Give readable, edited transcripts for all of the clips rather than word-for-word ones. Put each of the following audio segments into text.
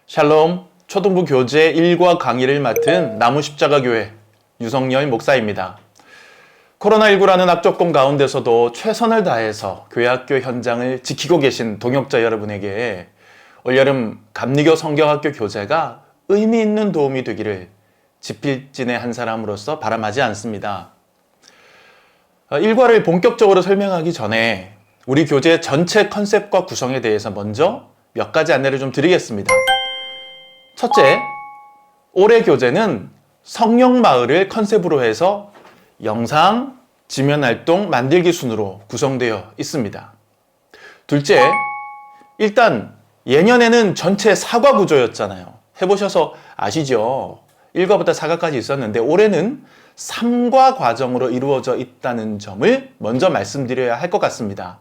샬롬, 초등부 교재 1과 강의를 맡은 나무십자가교회 유성열 목사입니다. 코로나19라는 악조건 가운데서도 최선을 다해서 교회학교 현장을 지키고 계신 동역자 여러분에게 올여름 감리교 성경학교 교재가 의미 있는 도움이 되기를 지필진의 한 사람으로서 바람하지 않습니다. 1과를 본격적으로 설명하기 전에 우리 교재 전체 컨셉과 구성에 대해서 먼저 몇 가지 안내를 좀 드리겠습니다. 첫째, 올해 교재는 성령마을을 컨셉으로 해서 영상, 지면활동, 만들기 순으로 구성되어 있습니다. 둘째, 일단 예년에는 전체 사과 구조였잖아요. 해보셔서 아시죠? 1과부터 4과까지 있었는데 올해는 3과 과정으로 이루어져 있다는 점을 먼저 말씀드려야 할 것 같습니다.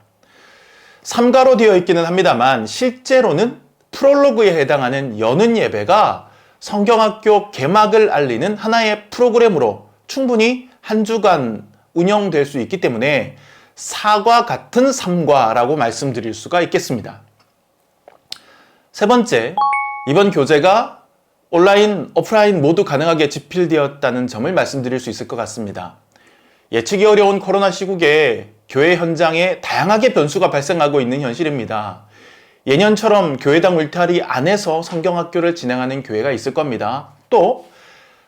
3과로 되어 있기는 합니다만 실제로는 프롤로그에 해당하는 여는 예배가 성경학교 개막을 알리는 하나의 프로그램으로 충분히 한 주간 운영될 수 있기 때문에 4과 같은 3과라고 말씀드릴 수가 있겠습니다. 세 번째, 이번 교재가 온라인, 오프라인 모두 가능하게 집필되었다는 점을 말씀드릴 수 있을 것 같습니다. 예측이 어려운 코로나 시국에 교회 현장에 다양하게 변수가 발생하고 있는 현실입니다. 예년처럼 교회당 울타리 안에서 성경학교를 진행하는 교회가 있을 겁니다. 또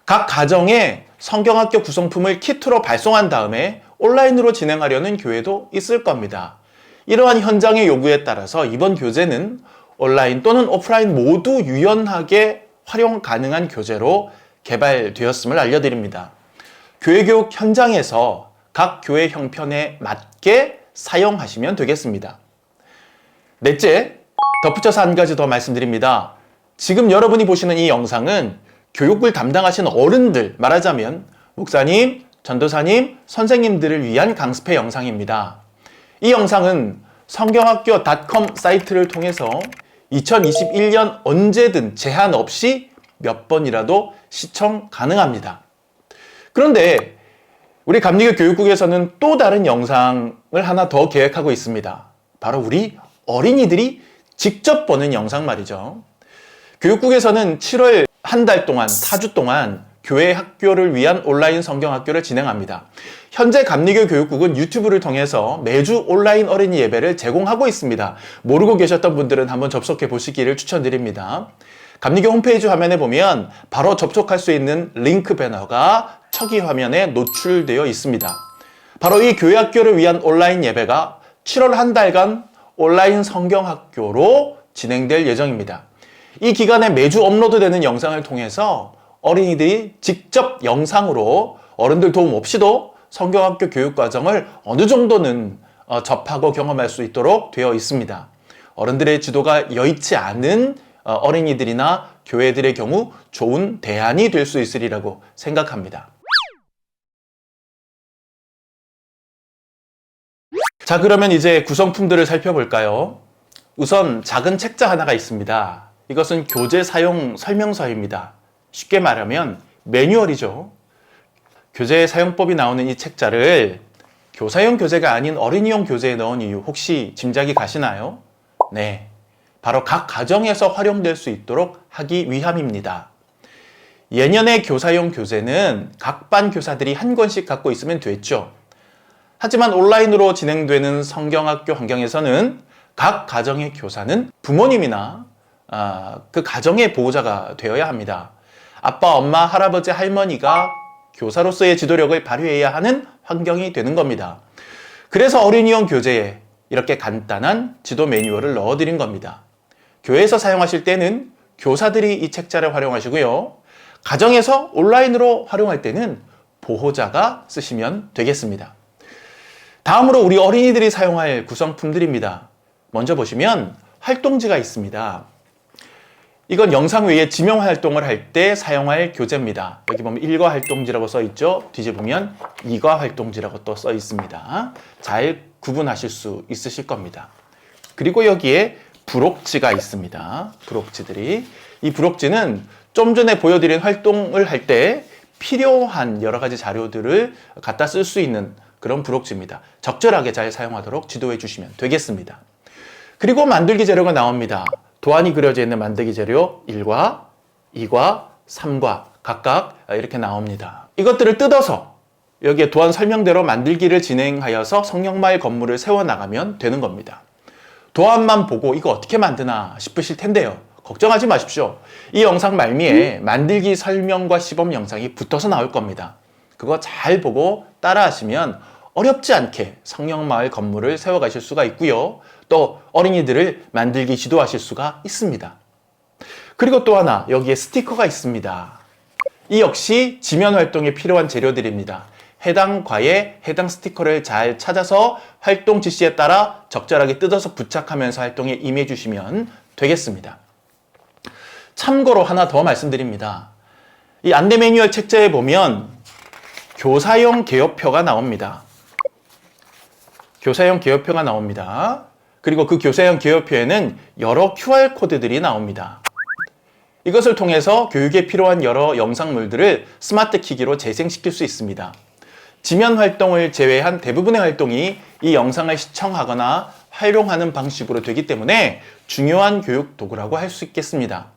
각 가정에 성경학교 구성품을 키트로 발송한 다음에 온라인으로 진행하려는 교회도 있을 겁니다. 이러한 현장의 요구에 따라서 이번 교재는 온라인 또는 오프라인 모두 유연하게 활용 가능한 교재로 개발되었음을 알려드립니다. 교회교육 현장에서 각 교회 형편에 맞게 사용하시면 되겠습니다. 넷째, 덧붙여서 한 가지 더 말씀드립니다. 지금 여러분이 보시는 이 영상은 교육을 담당하시는 어른들, 말하자면 목사님, 전도사님, 선생님들을 위한 강습회 영상입니다. 이 영상은 성경학교.com 사이트를 통해서 2021년 언제든 제한 없이 몇 번이라도 시청 가능합니다. 그런데 우리 감리교 교육국에서는 또 다른 영상을 하나 더 계획하고 있습니다. 바로 우리 어린이들이 직접 보는 영상 말이죠. 교육국에서는 7월 한 달 동안, 4주 동안 교회 학교를 위한 온라인 성경학교를 진행합니다. 현재 감리교 교육국은 유튜브를 통해서 매주 온라인 어린이 예배를 제공하고 있습니다. 모르고 계셨던 분들은 한번 접속해 보시기를 추천드립니다. 감리교 홈페이지 화면에 보면 바로 접속할 수 있는 링크 배너가 척이 화면에 노출되어 있습니다. 바로 이 교회 학교를 위한 온라인 예배가 7월 한 달간 온라인 성경학교로 진행될 예정입니다. 이 기간에 매주 업로드되는 영상을 통해서 어린이들이 직접 영상으로 어른들 도움 없이도 성경학교 교육과정을 어느 정도는 접하고 경험할 수 있도록 되어 있습니다. 어른들의 지도가 여의치 않은 어린이들이나 교회들의 경우 좋은 대안이 될 수 있으리라고 생각합니다. 자, 그러면 이제 구성품들을 살펴볼까요? 우선 작은 책자 하나가 있습니다. 이것은 교재 사용 설명서입니다. 쉽게 말하면 매뉴얼이죠. 교재 사용법이 나오는 이 책자를 교사용 교재가 아닌 어린이용 교재에 넣은 이유 혹시 짐작이 가시나요? 네, 바로 각 가정에서 활용될 수 있도록 하기 위함입니다. 예년의 교사용 교재는 각 반 교사들이 한 권씩 갖고 있으면 됐죠. 하지만 온라인으로 진행되는 성경학교 환경에서는 각 가정의 교사는 부모님이나 그 가정의 보호자가 되어야 합니다. 아빠, 엄마, 할아버지, 할머니가 교사로서의 지도력을 발휘해야 하는 환경이 되는 겁니다. 그래서 어린이용 교재에 이렇게 간단한 지도 매뉴얼을 넣어드린 겁니다. 교회에서 사용하실 때는 교사들이 이 책자를 활용하시고요. 가정에서 온라인으로 활용할 때는 보호자가 쓰시면 되겠습니다. 다음으로 우리 어린이들이 사용할 구성품들입니다. 먼저 보시면 활동지가 있습니다. 이건 영상 외에 지명 활동을 할 때 사용할 교재입니다. 여기 보면 1과 활동지라고 써 있죠. 뒤집으면 2과 활동지라고 또 써 있습니다. 잘 구분하실 수 있으실 겁니다. 그리고 여기에 부록지가 있습니다. 부록지들이. 이 부록지는 좀 전에 보여드린 활동을 할 때 필요한 여러 가지 자료들을 갖다 쓸 수 있는 그런 부록지입니다. 적절하게 잘 사용하도록 지도해 주시면 되겠습니다. 그리고 만들기 재료가 나옵니다. 도안이 그려져 있는 만들기 재료 1과 2과 3과 각각 이렇게 나옵니다. 이것들을 뜯어서 여기에 도안 설명대로 만들기를 진행하여서 성령마을 건물을 세워나가면 되는 겁니다. 도안만 보고 이거 어떻게 만드나 싶으실 텐데요. 걱정하지 마십시오. 이 영상 말미에 만들기 설명과 시범 영상이 붙어서 나올 겁니다. 그거 잘 보고 따라하시면 어렵지 않게 성령마을 건물을 세워가실 수가 있고요. 또 어린이들을 만들기 지도하실 수가 있습니다. 그리고 또 하나 여기에 스티커가 있습니다. 이 역시 지면 활동에 필요한 재료들입니다. 해당 과에 해당 스티커를 잘 찾아서 활동 지시에 따라 적절하게 뜯어서 부착하면서 활동에 임해 주시면 되겠습니다. 참고로 하나 더 말씀드립니다. 이 안내 매뉴얼 책자에 보면 교사용 개요표가 나옵니다. 교사용 개요표가 나옵니다. 그리고 그 교사용 개요표에는 여러 QR코드들이 나옵니다. 이것을 통해서 교육에 필요한 여러 영상물들을 스마트 키기로 재생시킬 수 있습니다. 지면 활동을 제외한 대부분의 활동이 이 영상을 시청하거나 활용하는 방식으로 되기 때문에 중요한 교육 도구라고 할 수 있겠습니다.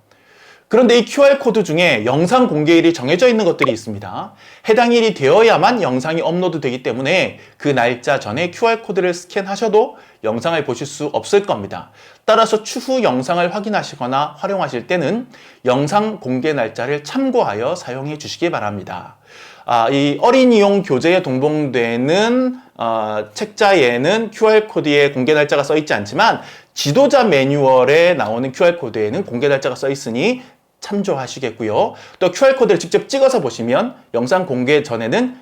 그런데 이 QR코드 중에 영상 공개일이 정해져 있는 것들이 있습니다. 해당 일이 되어야만 영상이 업로드 되기 때문에 그 날짜 전에 QR코드를 스캔하셔도 영상을 보실 수 없을 겁니다. 따라서 추후 영상을 확인하시거나 활용하실 때는 영상 공개 날짜를 참고하여 사용해 주시기 바랍니다. 이 어린이용 교재에 동봉되는 책자에는 QR코드에 공개 날짜가 써 있지 않지만 지도자 매뉴얼에 나오는 QR코드에는 공개 날짜가 써 있으니 참조하시겠고요. 또 QR코드를 직접 찍어서 보시면 영상 공개 전에는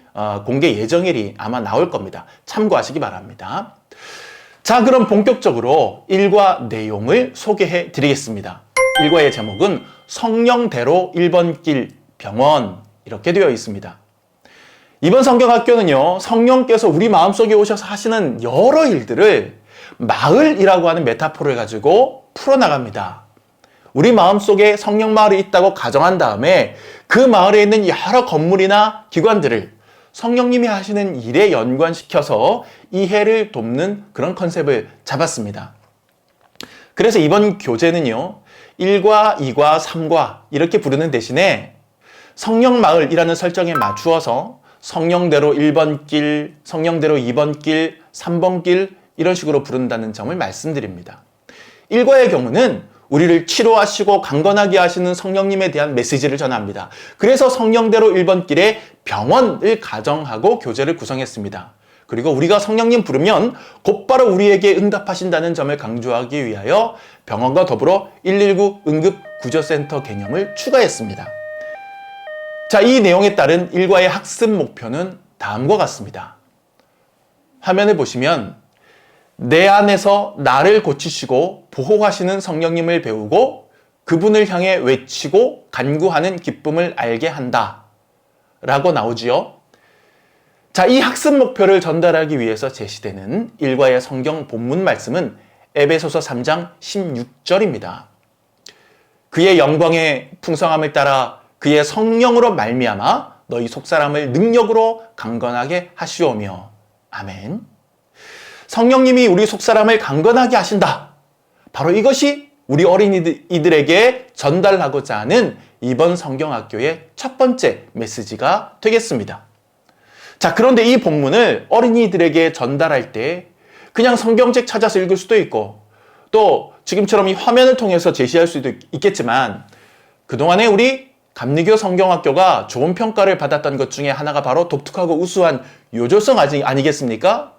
공개 예정일이 아마 나올 겁니다. 참고하시기 바랍니다. 자, 그럼 본격적으로 1과 내용을 소개해 드리겠습니다. 1과의 제목은 성령대로 1번 길 병원 이렇게 되어 있습니다. 이번 성경학교는요, 성령께서 우리 마음속에 오셔서 하시는 여러 일들을 마을이라고 하는 메타포를 가지고 풀어나갑니다. 우리 마음속에 성령 마을이 있다고 가정한 다음에 그 마을에 있는 여러 건물이나 기관들을 성령님이 하시는 일에 연관시켜서 이해를 돕는 그런 컨셉을 잡았습니다. 그래서 이번 교재는요, 1과 2과 3과 이렇게 부르는 대신에 성령 마을이라는 설정에 맞추어서 성령대로 1번 길, 성령대로 2번 길, 3번 길 이런 식으로 부른다는 점을 말씀드립니다. 1과의 경우는 우리를 치료하시고 강건하게 하시는 성령님에 대한 메시지를 전합니다. 그래서 성령대로 1번 길에 병원을 가정하고 교재를 구성했습니다. 그리고 우리가 성령님 부르면 곧바로 우리에게 응답하신다는 점을 강조하기 위하여 병원과 더불어 119 응급구조센터 개념을 추가했습니다. 자, 이 내용에 따른 1과의 학습 목표는 다음과 같습니다. 화면을 보시면 내 안에서 나를 고치시고 보호하시는 성령님을 배우고 그분을 향해 외치고 간구하는 기쁨을 알게 한다 라고 나오지요. 자, 이 학습 목표를 전달하기 위해서 제시되는 1과의 성경 본문 말씀은 에베소서 3장 16절입니다. 그의 영광의 풍성함을 따라 그의 성령으로 말미암아 너희 속사람을 능력으로 강건하게 하시오며. 아멘. 성령님이 우리 속사람을 강건하게 하신다. 바로 이것이 우리 어린이들에게 전달하고자 하는 이번 성경학교의 첫 번째 메시지가 되겠습니다. 자, 그런데 이 본문을 어린이들에게 전달할 때 그냥 성경책 찾아서 읽을 수도 있고 또 지금처럼 이 화면을 통해서 제시할 수도 있겠지만 그동안에 우리 감리교 성경학교가 좋은 평가를 받았던 것 중에 하나가 바로 독특하고 우수한 요절성 아니겠습니까?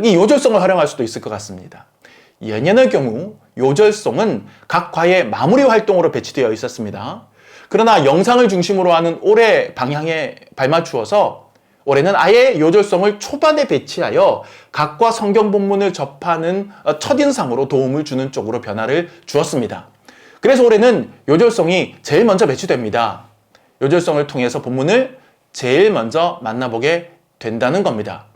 이 요절성을 활용할 수도 있을 것 같습니다. 예년의 경우 요절성은 각 과의 마무리 활동으로 배치되어 있었습니다. 그러나 영상을 중심으로 하는 올해 방향에 발맞추어서 올해는 아예 요절성을 초반에 배치하여 각과 성경 본문을 접하는 첫인상으로 도움을 주는 쪽으로 변화를 주었습니다. 그래서 올해는 요절성이 제일 먼저 배치됩니다. 요절성을 통해서 본문을 제일 먼저 만나보게 된다는 겁니다.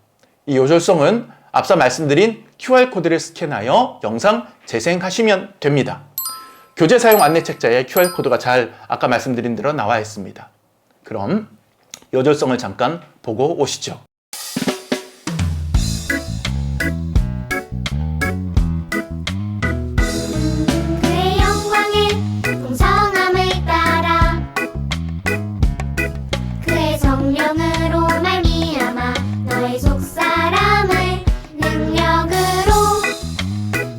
이 요절성은 앞서 말씀드린 QR코드를 스캔하여 영상 재생하시면 됩니다. 교재 사용 안내 책자에 QR코드가 잘 아까 말씀드린 대로 나와 있습니다. 그럼 요절성을 잠깐 보고 오시죠. 그의 영광 사람을 능력으로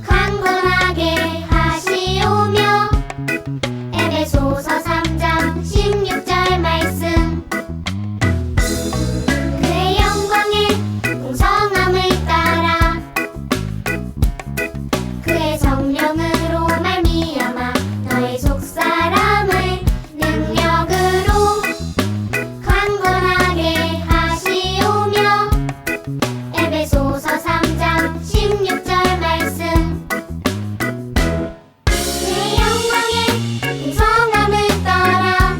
강건하게 하시오며. 에베소서 3장 16절 말씀. 그의 영광의 풍성함을 따라 그의 성령으로 말미암아 너의 속사람을 능력으로 강건하게 하시오며. 에베소서 3장 16절 말씀. 그의 영광의 풍성함을 따라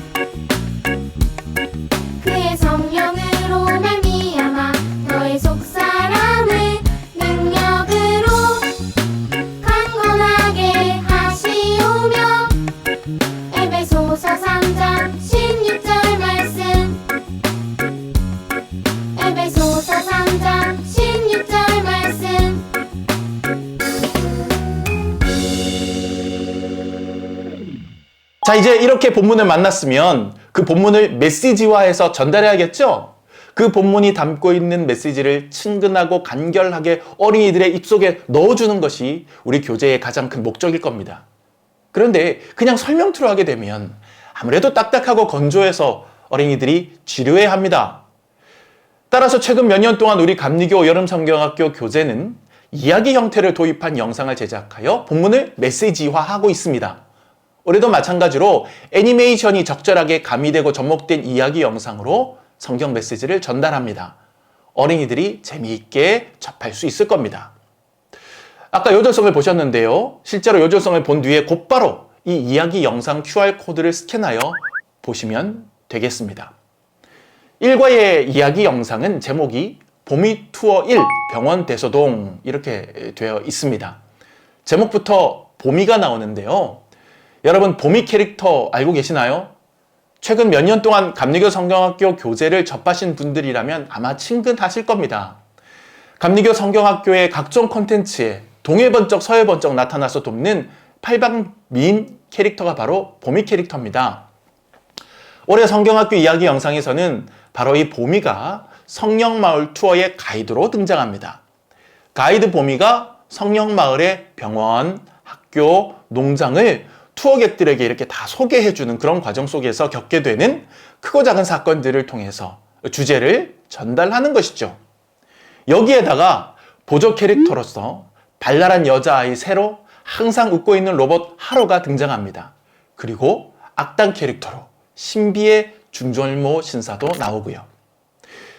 그의 성령으로 말미암아 너의 속사람을 능력으로 강건하게 하시오며. 에베소서 3장 16절 말씀. 에베소서 3장 16절 말씀. 자, 이제 이렇게 본문을 만났으면 그 본문을 메시지화해서 전달해야겠죠? 그 본문이 담고 있는 메시지를 친근하고 간결하게 어린이들의 입속에 넣어주는 것이 우리 교재의 가장 큰 목적일 겁니다. 그런데 그냥 설명투로 하게 되면 아무래도 딱딱하고 건조해서 어린이들이 지루해합니다. 따라서 최근 몇 년 동안 우리 감리교 여름성경학교 교재는 이야기 형태를 도입한 영상을 제작하여 본문을 메시지화하고 있습니다. 올해도 마찬가지로 애니메이션이 적절하게 가미되고 접목된 이야기 영상으로 성경 메시지를 전달합니다. 어린이들이 재미있게 접할 수 있을 겁니다. 아까 요절성을 보셨는데요. 실제로 요절성을 본 뒤에 곧바로 이 이야기 영상 QR코드를 스캔하여 보시면 되겠습니다. 1과의 이야기 영상은 제목이 봄이 투어 1 병원 대소동 이렇게 되어 있습니다. 제목부터 봄이가 나오는데요. 여러분 봄이 캐릭터 알고 계시나요? 최근 몇 년 동안 감리교 성경학교 교재를 접하신 분들이라면 아마 친근하실 겁니다. 감리교 성경학교의 각종 콘텐츠에 동해번쩍 서해번쩍 나타나서 돕는 팔방미인 캐릭터가 바로 봄이 캐릭터입니다. 올해 성경학교 이야기 영상에서는 바로 이 봄이가 성령마을 투어의 가이드로 등장합니다. 가이드 봄이가 성령마을의 병원, 학교, 농장을 투어객들에게 이렇게 다 소개해주는 그런 과정 속에서 겪게 되는 크고 작은 사건들을 통해서 주제를 전달하는 것이죠. 여기에다가 보조 캐릭터로서 발랄한 여자아이 세로, 항상 웃고 있는 로봇 하로가 등장합니다. 그리고 악당 캐릭터로 신비의 중절모 신사도 나오고요.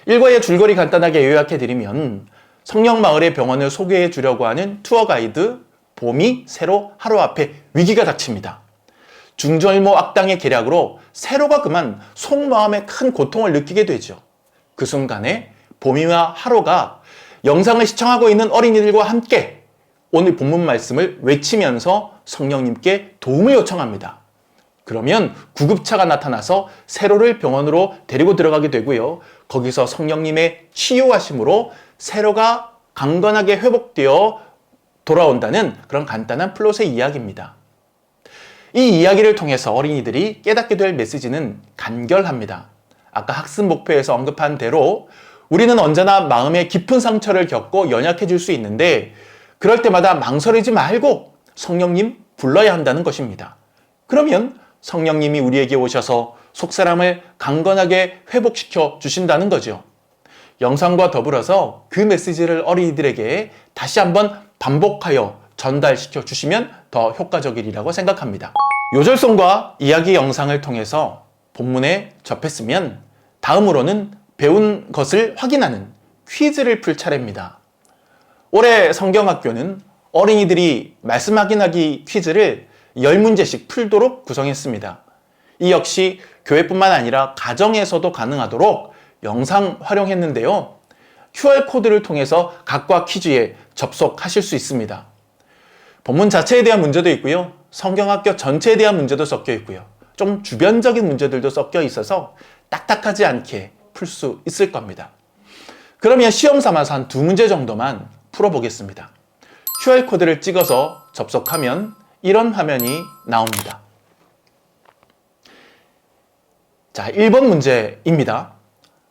일과의 줄거리 간단하게 요약해드리면 성령마을의 병원을 소개해 주려고 하는 투어 가이드 봄이 세로 하루 앞에 위기가 닥칩니다. 중절모 악당의 계략으로 세로가 그만 속마음에 큰 고통을 느끼게 되죠. 그 순간에 봄이와 하루가 영상을 시청하고 있는 어린이들과 함께 오늘 본문 말씀을 외치면서 성령님께 도움을 요청합니다. 그러면 구급차가 나타나서 세로를 병원으로 데리고 들어가게 되고요. 거기서 성령님의 치유하심으로 세로가 강건하게 회복되어 돌아온다는 그런 간단한 플롯의 이야기입니다. 이 이야기를 통해서 어린이들이 깨닫게 될 메시지는 간결합니다. 아까 학습 목표에서 언급한 대로 우리는 언제나 마음의 깊은 상처를 겪고 연약해질 수 있는데 그럴 때마다 망설이지 말고 성령님 불러야 한다는 것입니다. 그러면 성령님이 우리에게 오셔서 속사람을 강건하게 회복시켜 주신다는 거죠. 영상과 더불어서 그 메시지를 어린이들에게 다시 한번 반복하여 전달시켜 주시면 더 효과적이라고 생각합니다. 요절성과 이야기 영상을 통해서 본문에 접했으면 다음으로는 배운 것을 확인하는 퀴즈를 풀 차례입니다. 올해 성경학교는 어린이들이 말씀 확인하기 퀴즈를 10문제씩 풀도록 구성했습니다. 이 역시 교회뿐만 아니라 가정에서도 가능하도록 영상 활용했는데요. QR코드를 통해서 각과 퀴즈에 접속하실 수 있습니다. 본문 자체에 대한 문제도 있고요. 성경학교 전체에 대한 문제도 섞여 있고요. 좀 주변적인 문제들도 섞여 있어서 딱딱하지 않게 풀 수 있을 겁니다. 그러면 시험 삼아서 한 2문제 정도만 풀어보겠습니다. QR코드를 찍어서 접속하면 이런 화면이 나옵니다. 자, 1번 문제입니다.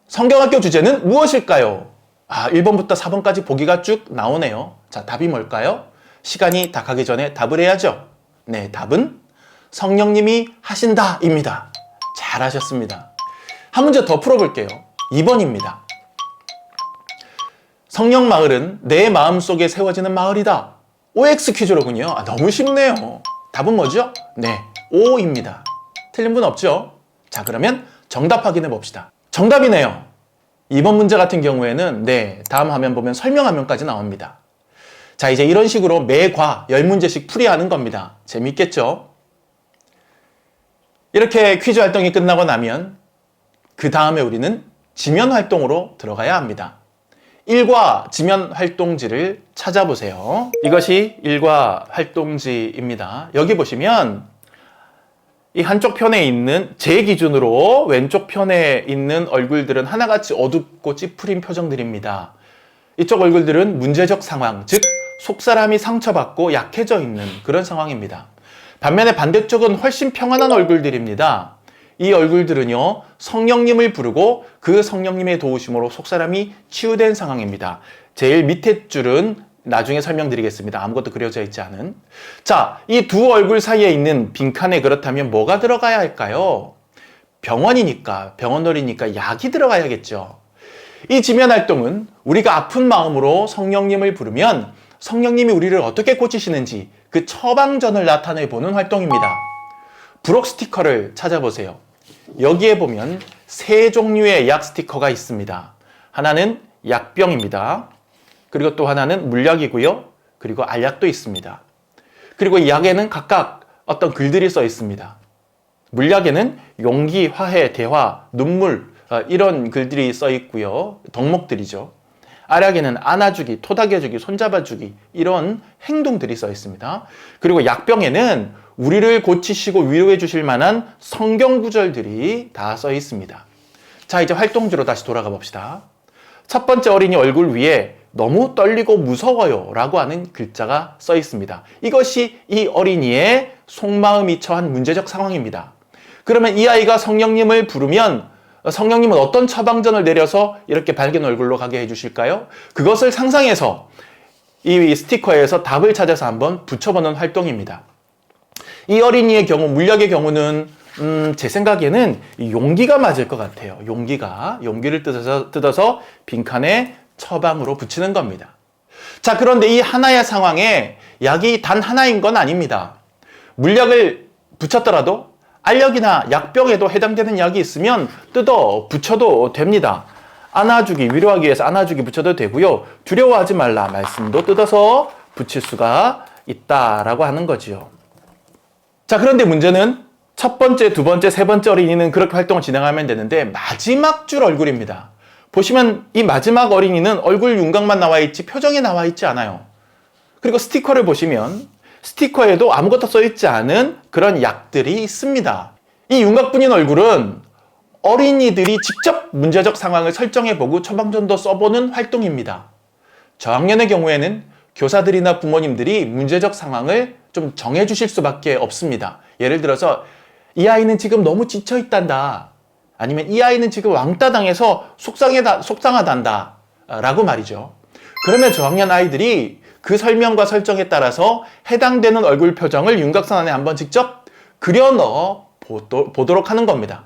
성경학교 주제는 무엇일까요? 1번부터 4번까지 보기가 쭉 나오네요. 자, 답이 뭘까요? 시간이 다 가기 전에 답을 해야죠. 네, 답은 성령님이 하신다입니다. 잘하셨습니다. 한 문제 더 풀어볼게요. 2번입니다. 성령 마을은 내 마음속에 세워지는 마을이다. OX 퀴즈로군요. 너무 쉽네요. 답은 뭐죠? 네, O입니다. 틀린 분 없죠? 자, 그러면 정답 확인해 봅시다. 정답이네요. 이번 문제 같은 경우에는 네, 다음 화면 보면 설명화면까지 나옵니다. 자, 이제 이런 식으로 매과 10문제씩 풀이하는 겁니다. 재밌겠죠? 이렇게 퀴즈 활동이 끝나고 나면 그 다음에 우리는 지면 활동으로 들어가야 합니다. 1과 지면 활동지를 찾아보세요. 이것이 1과 활동지입니다. 여기 보시면 이 한쪽 편에 있는 제 기준으로 왼쪽 편에 있는 얼굴들은 하나같이 어둡고 찌푸린 표정들입니다. 이쪽 얼굴들은 문제적 상황, 즉 속사람이 상처받고 약해져 있는 그런 상황입니다. 반면에 반대쪽은 훨씬 평안한 얼굴들입니다. 이 얼굴들은요, 성령님을 부르고 그 성령님의 도우심으로 속사람이 치유된 상황입니다. 제일 밑에 줄은 나중에 설명드리겠습니다. 아무것도 그려져 있지 않은. 자, 이 두 얼굴 사이에 있는 빈칸에 그렇다면 뭐가 들어가야 할까요? 병원놀이니까 약이 들어가야겠죠. 이 지면 활동은 우리가 아픈 마음으로 성령님을 부르면 성령님이 우리를 어떻게 고치시는지 그 처방전을 나타내보는 활동입니다. 부록 스티커를 찾아보세요. 여기에 보면 세 종류의 약 스티커가 있습니다. 하나는 약병입니다. 그리고 또 하나는 물약이고요. 그리고 알약도 있습니다. 그리고 이 약에는 각각 어떤 글들이 써 있습니다. 물약에는 용기, 화해, 대화, 눈물 이런 글들이 써 있고요. 덕목들이죠. 알약에는 안아주기, 토닥여주기, 손잡아주기 이런 행동들이 써 있습니다. 그리고 약병에는 우리를 고치시고 위로해 주실 만한 성경 구절들이 다 써 있습니다. 자, 이제 활동지로 다시 돌아가 봅시다. 첫 번째 어린이 얼굴 위에 너무 떨리고 무서워요 라고 하는 글자가 써 있습니다. 이것이 이 어린이의 속마음이 처한 문제적 상황입니다. 그러면 이 아이가 성령님을 부르면 성령님은 어떤 처방전을 내려서 이렇게 밝은 얼굴로 가게 해주실까요? 그것을 상상해서 이 스티커에서 답을 찾아서 한번 붙여보는 활동입니다. 이 어린이의 경우, 물약의 경우는 제 생각에는 용기가 맞을 것 같아요. 용기를 뜯어서 빈칸에 처방으로 붙이는 겁니다. 자, 그런데 이 하나의 상황에 약이 단 하나인 건 아닙니다. 물약을 붙였더라도 알약이나 약병에도 해당되는 약이 있으면 뜯어 붙여도 됩니다. 안아주기, 위로하기 위해서 안아주기 붙여도 되고요. 두려워하지 말라 말씀도 뜯어서 붙일 수가 있다라고 하는 거지요. 자, 그런데 문제는 첫 번째, 두 번째, 세 번째 어린이는 그렇게 활동을 진행하면 되는데 마지막 줄 얼굴입니다. 보시면 이 마지막 어린이는 얼굴 윤곽만 나와 있지 표정이 나와 있지 않아요. 그리고 스티커를 보시면 스티커에도 아무것도 써있지 않은 그런 약들이 있습니다. 이 윤곽뿐인 얼굴은 어린이들이 직접 문제적 상황을 설정해보고 처방전도 써보는 활동입니다. 저학년의 경우에는 교사들이나 부모님들이 문제적 상황을 좀 정해주실 수밖에 없습니다. 예를 들어서 이 아이는 지금 너무 지쳐있단다. 아니면 이 아이는 지금 왕따 당해서 속상하단다 라고 말이죠. 그러면 저학년 아이들이 그 설명과 설정에 따라서 해당되는 얼굴 표정을 윤곽선 안에 한번 직접 그려 넣어 보도록 하는 겁니다.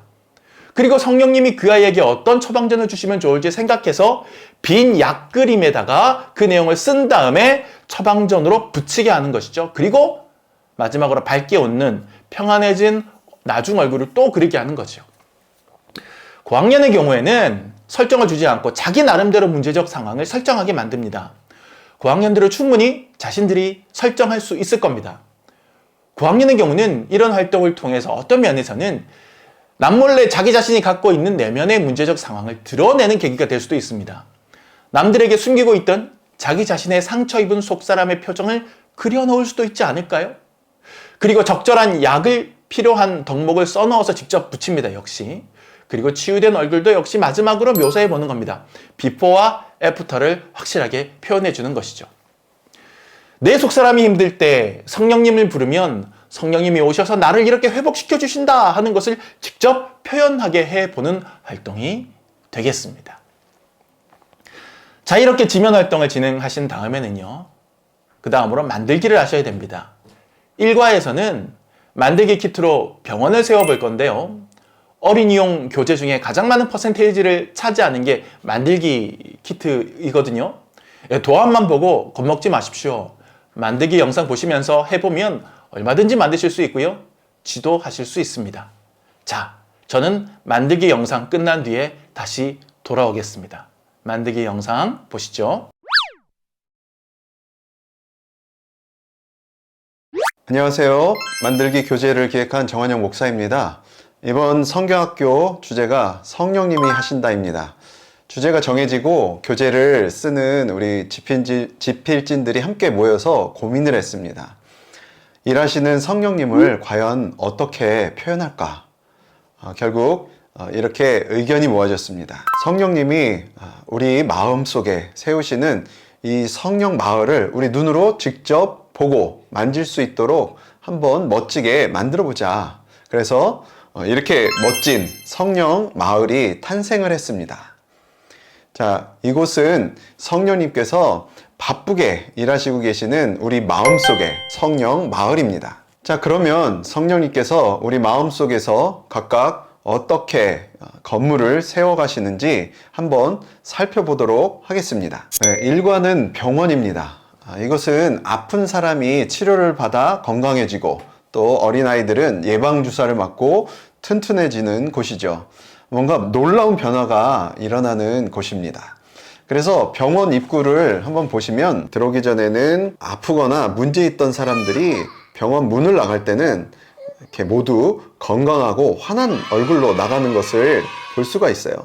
그리고 성령님이 그 아이에게 어떤 처방전을 주시면 좋을지 생각해서 빈 약 그림에다가 그 내용을 쓴 다음에 처방전으로 붙이게 하는 것이죠. 그리고 마지막으로 밝게 웃는 평안해진 나중 얼굴을 또 그리게 하는 거죠. 고학년의 경우에는 설정을 주지 않고 자기 나름대로 문제적 상황을 설정하게 만듭니다. 고학년들은 충분히 자신들이 설정할 수 있을 겁니다. 고학년의 경우는 이런 활동을 통해서 어떤 면에서는 남몰래 자기 자신이 갖고 있는 내면의 문제적 상황을 드러내는 계기가 될 수도 있습니다. 남들에게 숨기고 있던 자기 자신의 상처 입은 속사람의 표정을 그려놓을 수도 있지 않을까요? 그리고 적절한 약을 필요한 덕목을 써넣어서 직접 붙입니다. 역시. 그리고 치유된 얼굴도 역시 마지막으로 묘사해 보는 겁니다. 비포와 애프터를 확실하게 표현해 주는 것이죠. 내 속사람이 힘들 때 성령님을 부르면 성령님이 오셔서 나를 이렇게 회복시켜 주신다 하는 것을 직접 표현하게 해보는 활동이 되겠습니다. 자, 이렇게 지면 활동을 진행하신 다음에는요, 그 다음으로 만들기를 하셔야 됩니다. 1과에서는 만들기 키트로 병원을 세워볼 건데요. 어린이용 교재 중에 가장 많은 퍼센테이지를 차지하는 게 만들기 키트이거든요. 도안만 보고 겁먹지 마십시오. 만들기 영상 보시면서 해보면 얼마든지 만드실 수 있고요. 지도하실 수 있습니다. 자, 저는 만들기 영상 끝난 뒤에 다시 돌아오겠습니다. 만들기 영상 보시죠. 안녕하세요. 만들기 교재를 기획한 정한영 목사입니다. 이번 성경학교 주제가 성령님이 하신다입니다. 주제가 정해지고 교재를 쓰는 우리 집필진들이 함께 모여서 고민을 했습니다. 일하시는 성령님을 과연 어떻게 표현할까? 결국 이렇게 의견이 모아졌습니다. 성령님이 우리 마음속에 세우시는 이 성령 마을을 우리 눈으로 직접 보고 만질 수 있도록 한번 멋지게 만들어 보자. 그래서 이렇게 멋진 성령 마을이 탄생을 했습니다. 자, 이곳은 성령님께서 바쁘게 일하시고 계시는 우리 마음속의 성령 마을입니다. 자, 그러면 성령님께서 우리 마음속에서 각각 어떻게 건물을 세워가시는지 한번 살펴보도록 하겠습니다. 1과는 병원입니다. 이것은 아픈 사람이 치료를 받아 건강해지고 또 어린아이들은 예방주사를 맞고 튼튼해지는 곳이죠. 뭔가 놀라운 변화가 일어나는 곳입니다. 그래서 병원 입구를 한번 보시면 들어오기 전에는 아프거나 문제 있던 사람들이 병원 문을 나갈 때는 이렇게 모두 건강하고 환한 얼굴로 나가는 것을 볼 수가 있어요.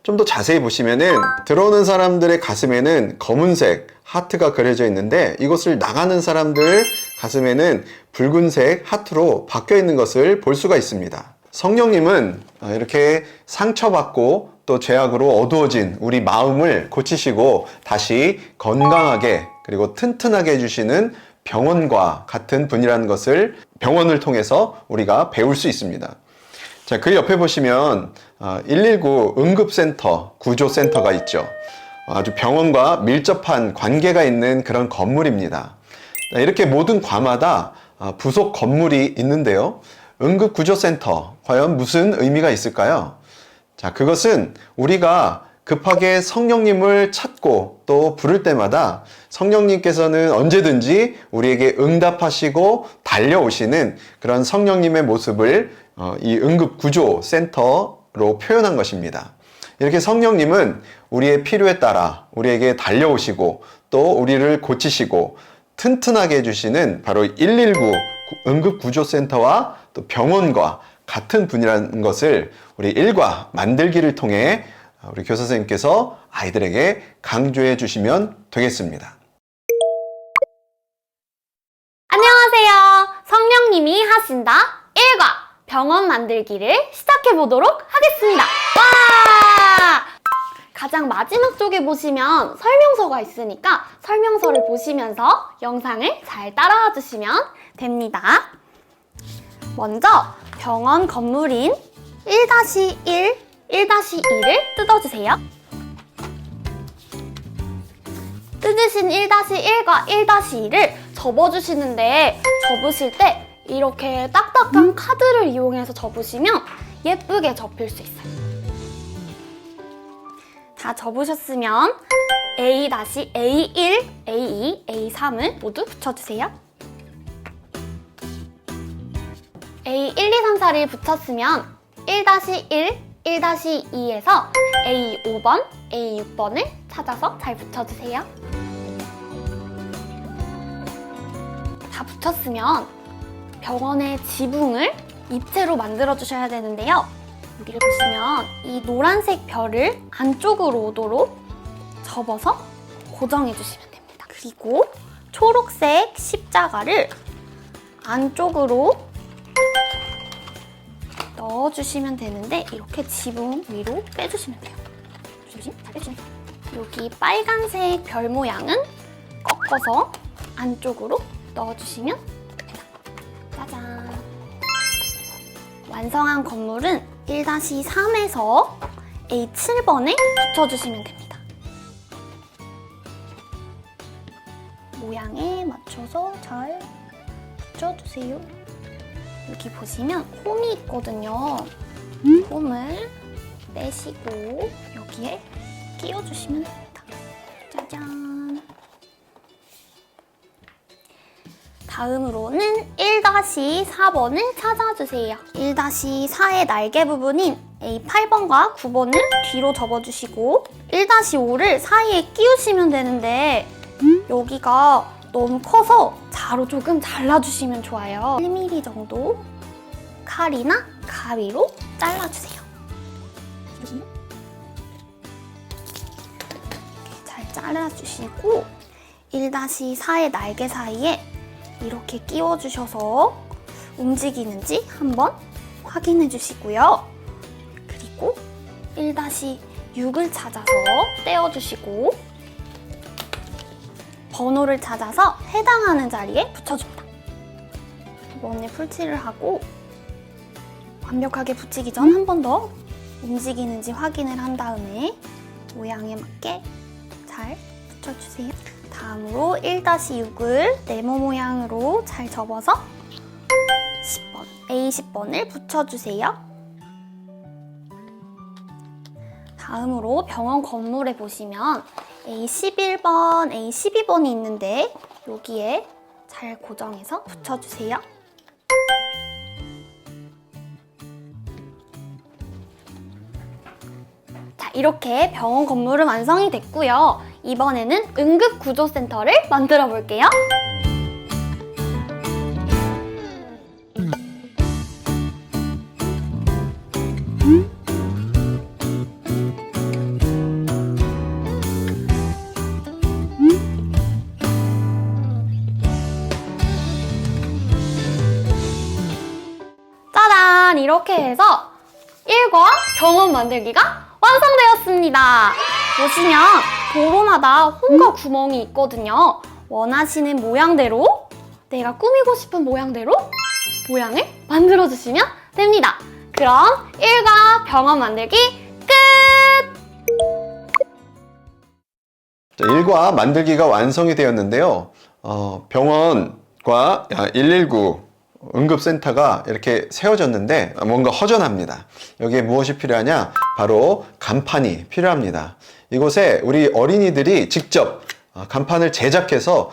좀 더 자세히 보시면은 들어오는 사람들의 가슴에는 검은색 하트가 그려져 있는데 이것을 나가는 사람들 가슴에는 붉은색 하트로 바뀌어 있는 것을 볼 수가 있습니다. 성령님은 이렇게 상처받고 또 죄악으로 어두워진 우리 마음을 고치시고 다시 건강하게 그리고 튼튼하게 해주시는 병원과 같은 분이라는 것을 병원을 통해서 우리가 배울 수 있습니다. 자, 그 옆에 보시면 119 응급센터, 구조센터가 있죠. 아주 병원과 밀접한 관계가 있는 그런 건물입니다. 이렇게 모든 과마다 부속 건물이 있는데요. 응급구조센터, 과연 무슨 의미가 있을까요? 자, 그것은 우리가 급하게 성령님을 찾고 또 부를 때마다 성령님께서는 언제든지 우리에게 응답하시고 달려오시는 그런 성령님의 모습을 이 응급구조센터로 표현한 것입니다. 이렇게 성령님은 우리의 필요에 따라 우리에게 달려오시고 또 우리를 고치시고 튼튼하게 해주시는 바로 119 응급구조센터와 또 병원과 같은 분이라는 것을 우리 1과 만들기를 통해 우리 교사 선생님께서 아이들에게 강조해 주시면 되겠습니다. 안녕하세요. 성령님이 하신다 1과 병원 만들기를 시작해 보도록 하겠습니다. 와! 가장 마지막 쪽에 보시면 설명서가 있으니까 설명서를 보시면서 영상을 잘 따라와 주시면 됩니다. 먼저 병원 건물인 1-1, 1-2를 뜯어주세요. 뜯으신 1-1과 1-2를 접어주시는데 접으실 때 이렇게 딱딱한 카드를 이용해서 접으시면 예쁘게 접힐 수 있어요. 다 접으셨으면 A-A1, A2, A3을 모두 붙여주세요. A1, 2, 3, 4를 붙였으면 1-1, 1-2에서 A5번, A6번을 찾아서 잘 붙여주세요. 다 붙였으면 병원의 지붕을 입체로 만들어 주셔야 되는데요. 여기를 보시면 이 노란색 별을 안쪽으로 오도록 접어서 고정해 주시면 됩니다. 그리고 초록색 십자가를 안쪽으로 넣어주시면 되는데 이렇게 지붕 위로 빼주시면 돼요. 조심, 잘 빼주시면 돼요. 여기 빨간색 별 모양은 꺾어서 안쪽으로 넣어주시면 됩니다. 짜잔! 완성한 건물은 1-3에서 A7번에 붙여주시면 됩니다. 모양에 맞춰서 잘 붙여주세요. 여기 보시면 홈이 있거든요. 홈을 빼시고 여기에 끼워주시면 됩니다. 짜잔! 다음으로는 1-4번을 찾아주세요. 1-4의 날개 부분인 A8번과 9번을 뒤로 접어주시고 1-5를 사이에 끼우시면 되는데 여기가 너무 커서 자로 조금 잘라주시면 좋아요. 1mm 정도 칼이나 가위로 잘라주세요. 이렇게 잘 잘라주시고 1-4의 날개 사이에 이렇게 끼워주셔서 움직이는지 한번 확인해 주시고요. 그리고 1-6을 찾아서 떼어주시고 번호를 찾아서 해당하는 자리에 붙여줍니다. 이번에 풀칠을 하고 완벽하게 붙이기 전 한 번 더 움직이는지 확인을 한 다음에 모양에 맞게 잘 붙여주세요. 다음으로 1-6을 네모 모양으로 잘 접어서 10번, A10번을 붙여주세요. 다음으로 병원 건물에 보시면 A11번, A12번이 있는데 여기에 잘 고정해서 붙여주세요. 자, 이렇게 병원 건물은 완성이 됐고요. 이번에는 응급구조센터를 만들어 볼게요. 짜잔! 이렇게 해서 1과 병원 만들기가 완성되었습니다. 보시면 도로마다 홈과 구멍이 있거든요. 원하시는 모양대로, 내가 꾸미고 싶은 모양대로 모양을 만들어주시면 됩니다. 그럼 1과 병원 만들기 끝! 자, 1과 만들기가 완성이 되었는데요. 병원과 119 응급센터가 이렇게 세워졌는데 뭔가 허전합니다. 여기에 무엇이 필요하냐? 바로 간판이 필요합니다. 이곳에 우리 어린이들이 직접 간판을 제작해서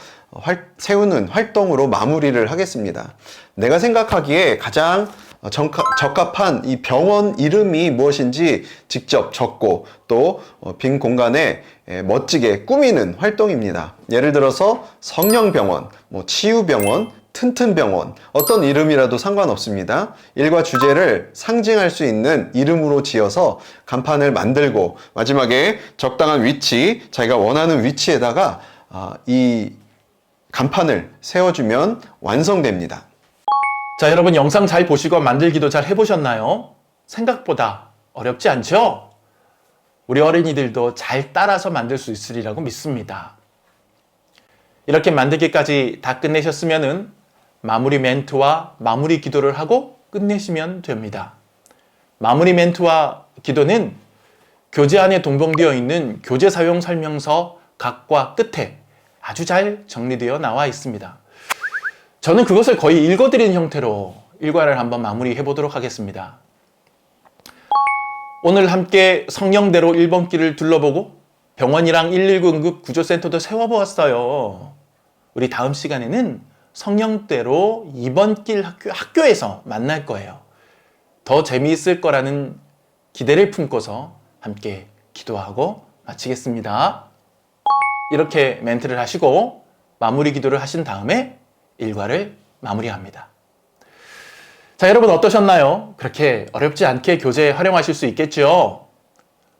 세우는 활동으로 마무리를 하겠습니다. 내가 생각하기에 가장 적합한 이 병원 이름이 무엇인지 직접 적고 또 빈 공간에 멋지게 꾸미는 활동입니다. 예를 들어서 성령병원, 치유병원, 튼튼병원, 어떤 이름이라도 상관없습니다. 일과 주제를 상징할 수 있는 이름으로 지어서 간판을 만들고 마지막에 적당한 위치, 자기가 원하는 위치에다가 이 간판을 세워주면 완성됩니다. 자, 여러분 영상 잘 보시고 만들기도 잘 해보셨나요? 생각보다 어렵지 않죠? 우리 어린이들도 잘 따라서 만들 수 있으리라고 믿습니다. 이렇게 만들기까지 다 끝내셨으면은 마무리 멘트와 마무리 기도를 하고 끝내시면 됩니다. 마무리 멘트와 기도는 교재 안에 동봉되어 있는 교재 사용 설명서 각과 끝에 아주 잘 정리되어 나와 있습니다. 저는 그것을 거의 읽어드리는 형태로 일과를 한번 마무리해 보도록 하겠습니다. 오늘 함께 성령대로 1번 길을 둘러보고 병원이랑 119 응급구조센터도 세워보았어요. 우리 다음 시간에는 성령대로 2번 길 학교에서 만날 거예요. 더 재미있을 거라는 기대를 품고서 함께 기도하고 마치겠습니다. 이렇게 멘트를 하시고 마무리 기도를 하신 다음에 일과를 마무리합니다. 자, 여러분 어떠셨나요? 그렇게 어렵지 않게 교재에 활용하실 수 있겠죠?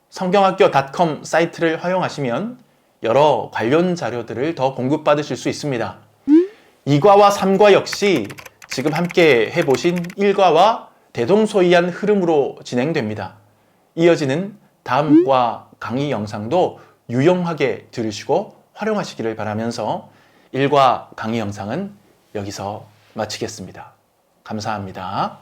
성경학교.com 사이트를 활용하시면 여러 관련 자료들을 더 공급받으실 수 있습니다. 2과와 3과 역시 지금 함께 해보신 1과와 대동소이한 흐름으로 진행됩니다. 이어지는 다음 과 강의 영상도 유용하게 들으시고 활용하시기를 바라면서 1과 강의 영상은 여기서 마치겠습니다. 감사합니다.